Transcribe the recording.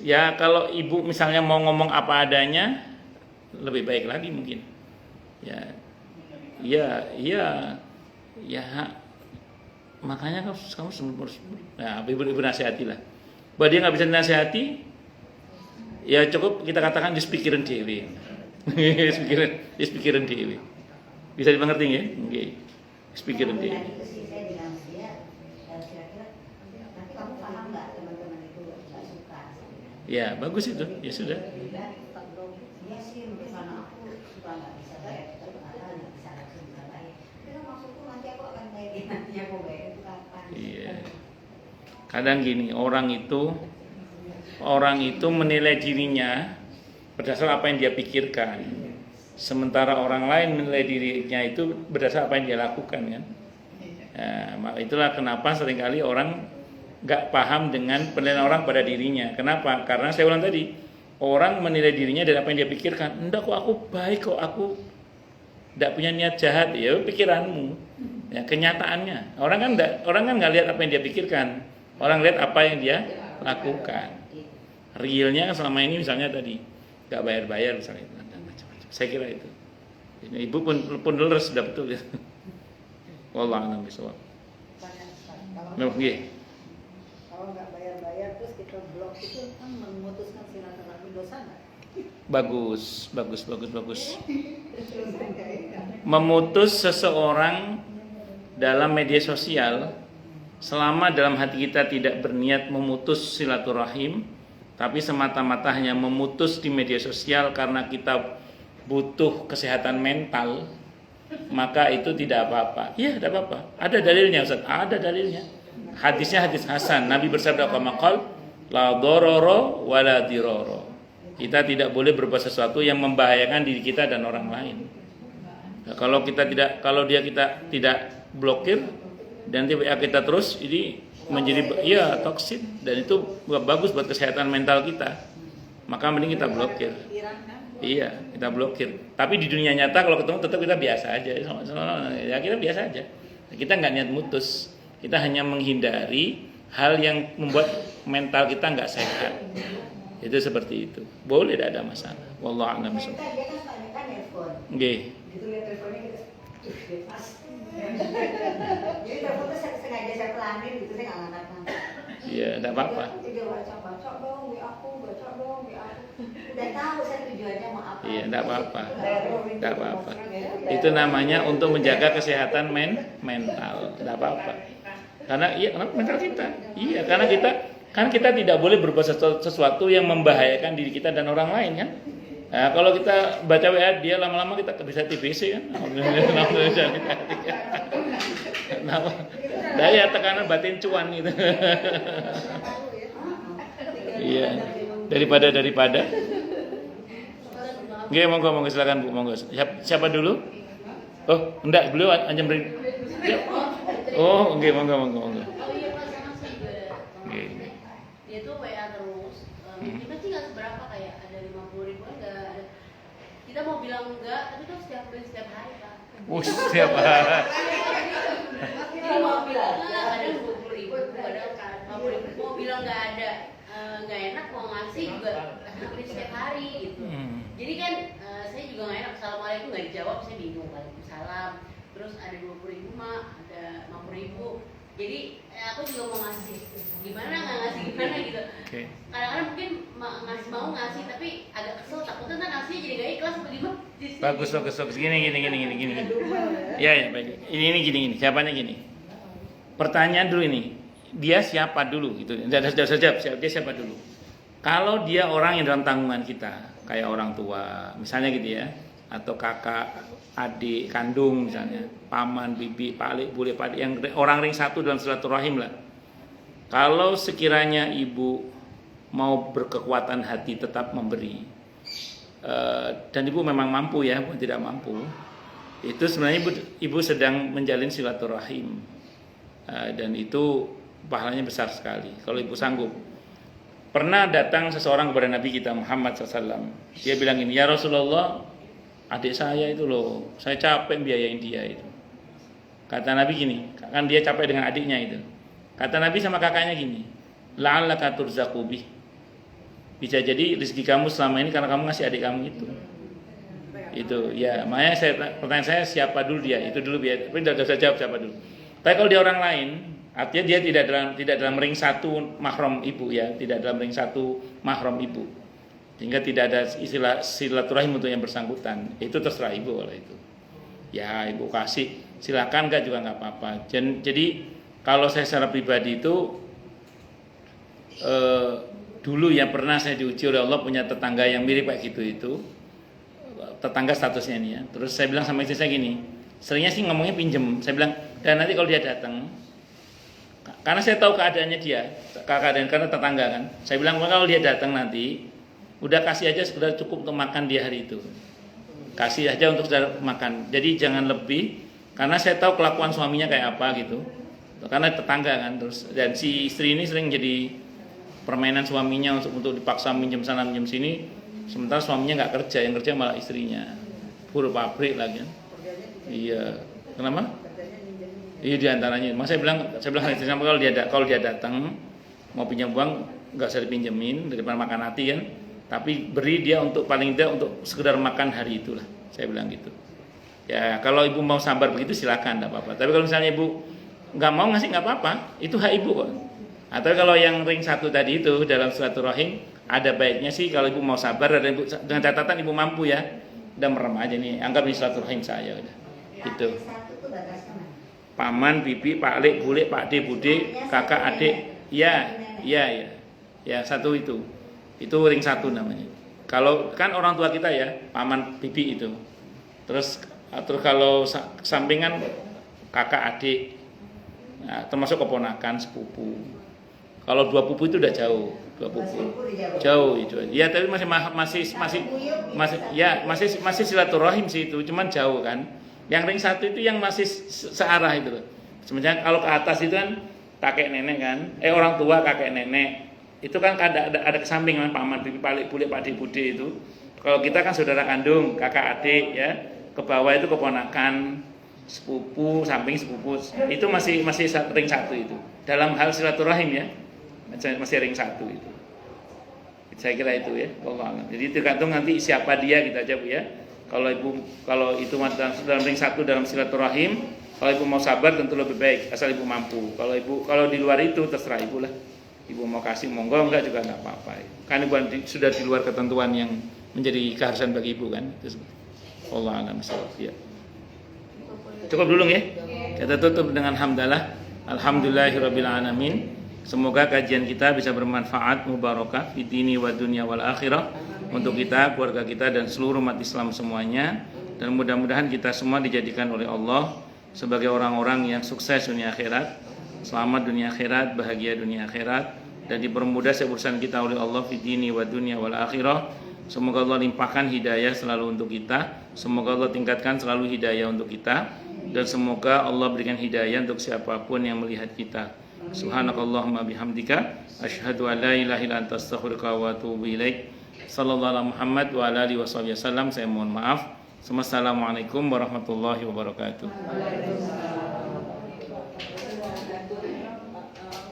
Ya kalau ibu misalnya mau ngomong apa adanya, lebih baik lagi mungkin. Ya, iya, iya, ya. Makanya kamu harus, nah, ibu nasihati lah. Bahwa dia nggak bisa nasihati, ya cukup kita katakan dispikirin dewi. dispikirin dewi. Bisa dimengerti ya? Oke. Dispikirin dewi. Ya bagus itu, ya sudah. Iya. Kadang gini, orang itu menilai dirinya berdasar apa yang dia pikirkan. Sementara orang lain menilai dirinya itu berdasar apa yang dia lakukan kan. Nah, itulah kenapa seringkali orang gak paham dengan penilaian orang pada dirinya. Kenapa? Karena saya ulang tadi, orang menilai dirinya dari apa yang dia pikirkan. Enggak kok aku baik, kok aku tidak punya niat jahat. Ya pikiranmu. Ya kenyataannya. Orang kan nggak lihat apa yang dia pikirkan. Orang lihat apa yang dia lakukan. Realnya selama ini misalnya tadi nggak bayar misalnya. Saya kira itu. Ibu pun dulu sudah betul ya. Wallahu a'lam bishawab. Kalau nggak bayar terus kita blok itu kan memutuskan silaturahmi dosa nggak? Bagus. Memutus seseorang dalam media sosial selama dalam hati kita tidak berniat memutus silaturahim, tapi semata-mata hanya memutus di media sosial karena kita butuh kesehatan mental, maka itu tidak apa-apa. Iya, tidak apa-apa. Ada dalilnya, Ustaz. Ada dalilnya. Hadisnya hadis hasan. Nabi bersabda kama qala la darara wa la dirara. Kita tidak boleh berbuat sesuatu yang membahayakan diri kita dan orang lain. Nah, kalau kita tidak blokir dan kita terus ini menjadi toksik dan itu bagus buat kesehatan mental kita. Maka mending kita blokir. Iya, kita blokir. Tapi di dunia nyata kalau ketemu tetap kita biasa aja. Ya kita biasa aja. Kita nggak niat mutus. Kita hanya menghindari hal yang membuat mental kita nggak sehat. Itu seperti itu. Boleh, tidak ada masalah. Wallahu a'lam bishawab. Nggih. Gitu lihat teleponnya kita pas. Jadi telepon tuh sengaja saya pelanin gitu, saya nggak ngangkat. Iya, tidak apa-apa. Dia baca dong, baca dong. Udah tahu saya tujuannya mau apa. Iya, tidak apa-apa. Itu namanya untuk menjaga kesehatan mental. Tidak apa-apa. Karena mental kita. Iya, karena kita tidak boleh berbuat sesuatu yang membahayakan diri kita dan orang lain kan. Nah, kalau kita baca WA dia lama-lama kita bisa TBC kan. Daya tekanan batin cuan gitu. Iya. Daripada. Oke, monggo silakan Bu, monggo. Siapa dulu? Oh, enggak, beliau hanya beri. Oh, oke, monggo. Oh iya Pak, sama sih juga. Dia tuh WA terus. Kita sih nggak seberapa, kayak ada 50.000 enggak ada. Kita mau bilang enggak, tapi tuh setiap hari Pak. Setiap hari. Jadi mau bilang enggak, ada 20.000, ada 50.000. Mau bilang enggak ada, nggak enak mau ngasih juga hampir setiap hari gitu. Jadi kan saya juga nggak enak. Assalamualaikum nggak dijawab, saya bingung. Waalaikumsalam. Terus ada 20.000 mak, ada 50.000. Jadi aku juga mau ngasih. Gimana nggak ngasih gimana gitu. Okay. Kadang-kadang mungkin mau ngasih tapi agak kesel, takutnya ntar ngasihnya jadi nggak ikhlas apa gimana. Bagus. Gini. Ya, baik. Ini gini. Jawabannya gini. Pertanyaan dulu ini. Dia siapa dulu gitu. Dia siapa dulu. Kalau dia orang yang dalam tanggungan kita, kayak orang tua, misalnya gitu ya, atau kakak, adik, kandung misalnya, paman, bibi, palik, bule, padik, yang orang ring satu dalam silaturahim lah. Kalau sekiranya ibu mau berkekuatan hati tetap memberi, dan ibu memang mampu ya, bukan tidak mampu, itu sebenarnya ibu sedang menjalin silaturahim, dan itu pahalanya besar sekali kalau ibu sanggup. Pernah datang seseorang kepada Nabi kita Muhammad SAW. Dia bilang ini, ya Rasulullah, adik saya itu loh, saya capek biayain dia itu. Kata Nabi gini, kan dia capek dengan adiknya itu. Kata Nabi sama kakaknya gini, la'allaka turzaqu bih. Bisa jadi rezeki kamu selama ini karena kamu ngasih adik kamu itu ya. Makanya pertanyaan saya siapa dulu dia, itu dulu biar, tapi tidak usah jawab siapa dulu. Tapi kalau dia orang lain, artinya dia tidak dalam ring satu mahram ibu ya, tidak dalam ring satu mahram ibu, sehingga tidak ada istilah silaturahim untuk yang bersangkutan. Itu terserah ibu kalau itu. Ya ibu kasih, silakan enggak juga nggak apa-apa. Jadi kalau saya secara pribadi itu dulu yang pernah saya diuji oleh Allah, punya tetangga yang mirip kayak gitu itu. Tetangga statusnya ini ya. Terus saya bilang sama istri saya gini, seringnya sih ngomongnya pinjem. Saya bilang, dan nanti kalau dia datang, karena saya tahu keadaannya dia, karena tetangga kan. Saya bilang kalau dia datang nanti, udah kasih aja sudah cukup untuk makan dia hari itu. Kasih aja untuk sudah makan. Jadi jangan lebih, karena saya tahu kelakuan suaminya kayak apa gitu. Karena tetangga kan. Terus dan si istri ini sering jadi permainan suaminya untuk dipaksa minjem sana minjem sini, sementara suaminya nggak kerja, yang kerja malah istrinya, buruh pabrik lagi kan. Iya, kenapa? Iya diantaranya. Mas saya bilang istri saya kalau dia datang mau pinjam uang nggak usah dipinjemin daripada makan hati kan, tapi beri dia untuk paling tidak untuk sekedar makan hari itulah. Saya bilang gitu. Ya kalau ibu mau sabar begitu silakan, tidak apa-apa. Tapi kalau misalnya ibu nggak mau ngasih nggak apa-apa, itu hak ibu kok. Atau kalau yang ring satu tadi itu dalam silaturahim, ada baiknya sih kalau ibu mau sabar dan ibu, dengan catatan ibu mampu ya, udah merem aja nih, anggap ini silaturahim saya udah. Gitu. Paman, bibi, pak lek, bule, pak de, bude, kakak, adik, ya satu itu ring satu namanya. Kalau kan orang tua kita ya, paman, bibi itu. Terus kalau sampingan kakak, adik, nah, termasuk keponakan, sepupu. Kalau dua pupu itu udah jauh, jauh itu. Ya tapi masih silaturahim sih itu, cuman jauh kan. Yang ring satu itu yang masih searah itu loh. Sebenarnya kalau ke atas itu kan kakek nenek kan, orang tua kakek nenek itu kan ada kesamping kan, paman, bibi, palik, bule, pakde, bude itu. Kalau kita kan saudara kandung, kakak, adik ya. Ke bawah itu keponakan, sepupu, samping sepupu. Itu masih ring satu itu. Dalam hal silaturahim ya. Masih ring satu itu. Saya kira itu ya. Jadi tergantung nanti siapa dia gitu aja Bu ya. Kalau itu dalam ring satu dalam silaturahim, kalau ibu mau sabar tentu lebih baik asal ibu mampu. Kalau di luar itu terserah ibu lah. Ibu mau kasih monggo, enggak juga enggak apa-apa. Kan ibu sudah di luar ketentuan yang menjadi keharusan bagi ibu kan. Itu Allah a'lam bishawab ya. Cukup dulu ya. Kita tutup dengan hamdalah. Alhamdulillahirabbil alamin. Semoga kajian kita bisa bermanfaat, mubarakah fi dini wa dunya wal akhirah untuk kita, keluarga kita dan seluruh umat Islam semuanya, dan mudah-mudahan kita semua dijadikan oleh Allah sebagai orang-orang yang sukses dunia akhirat, selamat dunia akhirat, bahagia dunia akhirat, dan dipermudah urusan kita oleh Allah fi dini wa dunya wal akhirah. Semoga Allah limpahkan hidayah selalu untuk kita, semoga Allah tingkatkan selalu hidayah untuk kita, dan semoga Allah berikan hidayah untuk siapapun yang melihat kita. Subhanakallahumma bihamdika asyhadu an la ilaha illa anta astaghfiruka wa atubu ilaik. Sallallahu alaihi Muhammad wa ala alihi wasallam. Saya mohon maaf. Assalamualaikum warahmatullahi wabarakatuh.